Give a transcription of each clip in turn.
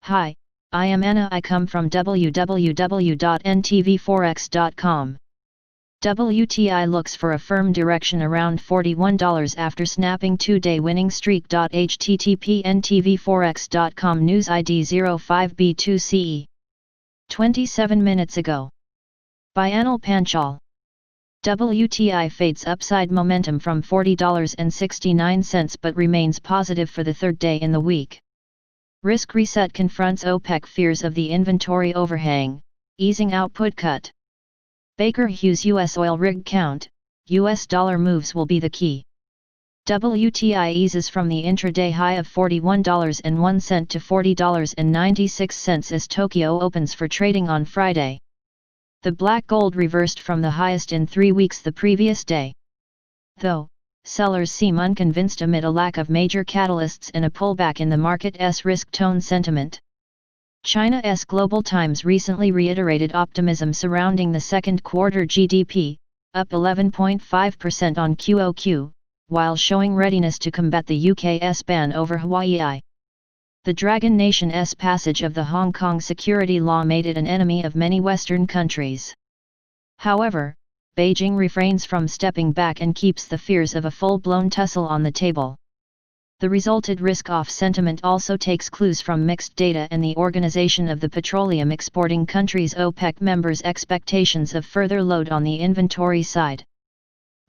Hi, I am Anna. I come from www.ntvforex.com. WTI looks for a firm direction around $41 after snapping two-day winning streak. http ntvforex.com News ID 05B2CE 27 minutes ago. By Anil Panchal. WTI fades upside momentum from $40.69 but remains positive for the third day in the week. Risk reset confronts OPEC fears of the inventory overhang, easing output cut. Baker Hughes U.S. oil rig count, U.S. dollar moves will be the key. WTI eases from the intraday high of $41.01 to $40.96 as Tokyo opens for trading on Friday. The black gold reversed from the highest in 3 weeks the previous day. Though, sellers seem unconvinced amid a lack of major catalysts and a pullback in the market's risk-tone sentiment. China's Global Times recently reiterated optimism surrounding the second quarter GDP, up 11.5% on QoQ, while showing readiness to combat the UK's ban over Huawei. The Dragon Nation's passage of the Hong Kong security law made it an enemy of many Western countries. However, Beijing refrains from stepping back and keeps the fears of a full-blown tussle on the table. The resulted risk-off sentiment also takes clues from mixed data and the Organization of the Petroleum Exporting Countries OPEC members' expectations of further load on the inventory side.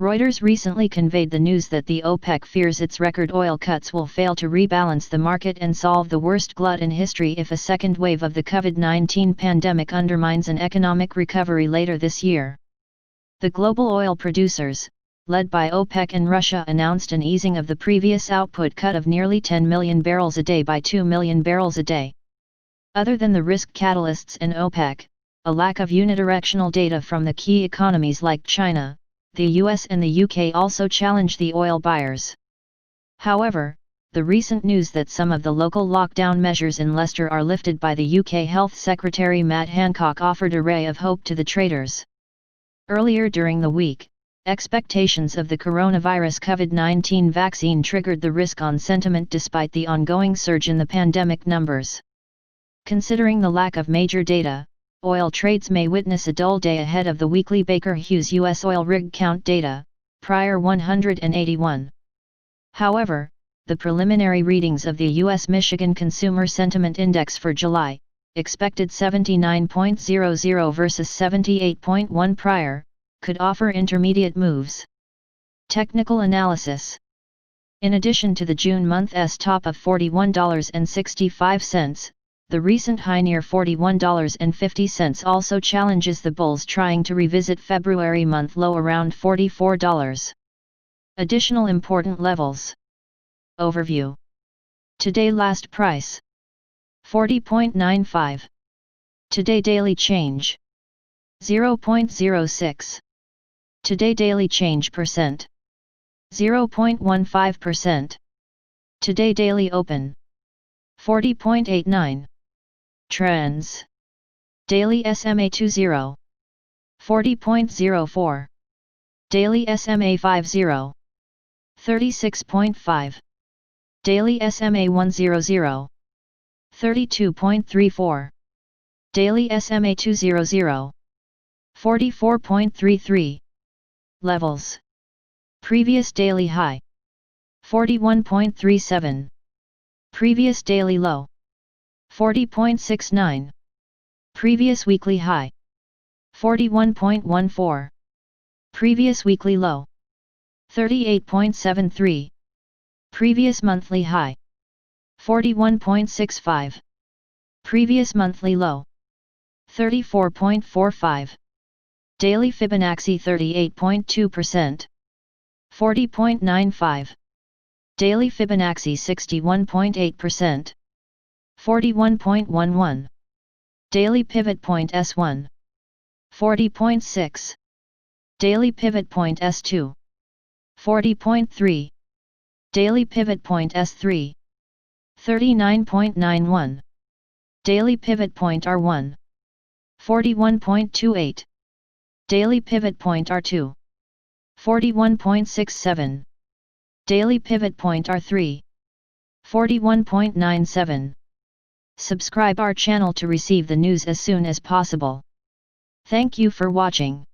Reuters recently conveyed the news that the OPEC fears its record oil cuts will fail to rebalance the market and solve the worst glut in history if a second wave of the COVID-19 pandemic undermines an economic recovery later this year. The global oil producers, led by OPEC and Russia, announced an easing of the previous output cut of nearly 10 million barrels a day by 2 million barrels a day. Other than the risk catalysts and OPEC, a lack of unidirectional data from the key economies like China, the US and the UK also challenge the oil buyers. However, the recent news that some of the local lockdown measures in Leicester are lifted by the UK Health Secretary Matt Hancock offered a ray of hope to the traders. Earlier during the week, expectations of the coronavirus COVID-19 vaccine triggered the risk-on sentiment despite the ongoing surge in the pandemic numbers. Considering the lack of major data, oil trades may witness a dull day ahead of the weekly Baker Hughes U.S. oil rig count data, prior 181. However, the preliminary readings of the U.S. Michigan Consumer Sentiment Index for July, expected 79.00 versus 78.1 prior, could offer intermediate moves. Technical analysis. In addition to the June month's top of $41.65, the recent high near $41.50 also challenges the bulls trying to revisit February month low around $44. Additional important levels. Overview. Today last price. 40.95. Today daily change. 0.06. Today daily change percent. 0.15%. Today daily open. 40.89. Trends. Daily SMA 20. 40.04. Daily SMA 50. 36.5. Daily SMA 100. 32.34. Daily SMA 200. 44.33. Levels. Previous daily high. 41.37. Previous daily low. 40.69. Previous weekly high. 41.14. Previous weekly low. 38.73. Previous monthly high. 41.65. Previous monthly low. 34.45. Daily Fibonacci 38.2%. 40.95. Daily Fibonacci 61.8%. 41.11. Daily Pivot Point S1. 40.6. Daily Pivot Point S2. 40.3. Daily Pivot Point S3. 39.91. Daily Pivot Point R1. 41.28. Daily Pivot Point R2. 41.67. Daily Pivot Point R3. 41.97. Subscribe our channel to receive the news as soon as possible. Thank you for watching.